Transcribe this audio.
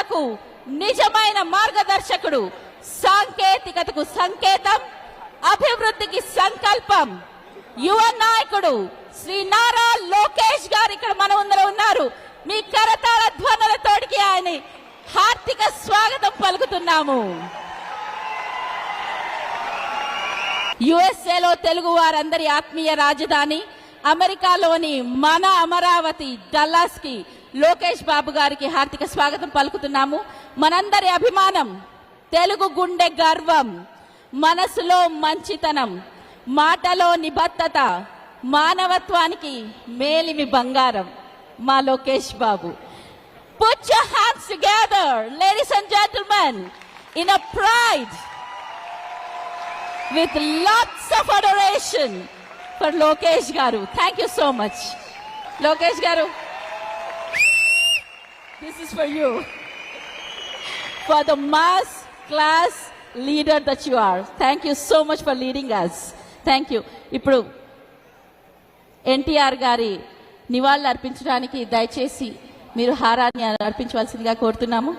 తరాలకు నిజమైన మార్గదర్శకుడు, సాంకేతికతకు సంకేతం, అభివృద్ధికి సంకల్పం, యువ నాయకుడు శ్రీ నారా లోకేష్ గారు ఇక్కడ మన ముందర ఉన్నారు. మీ కరతాళ ధ్వనులతోటికి ఆయన హార్దిక స్వాగతం పలుకుతున్నాము. యుఎస్ఏలో తెలుగు వారందరి ఆత్మీయ రాజధాని, అమెరికాలోని మన అమరావతి డల్లాస్ కి లోకేష్ బాబు గారికి హార్దిక స్వాగతం పలుకుతున్నాము. మనందరి అభిమానం, తెలుగు గుండె గర్వం, మనసులో మంచితనం, మాటలో నిబద్ధత, మానవత్వానికి మేలిమి బంగారం మా Lokesh Babu. Put your hands together, ladies and gentlemen, in a pride, with lots of adoration for Lokesh Garu. Thank you so much. Lokesh Garu, this is for you. For the mass class leader that you are. Thank you so much for leading us. Thank you. ఇప్పుడు ఎన్టీఆర్ గారి నివాళులు అర్పించడానికి దయచేసి మీరు హారాన్ని అర్పించవలసిందిగా కోరుతున్నాము.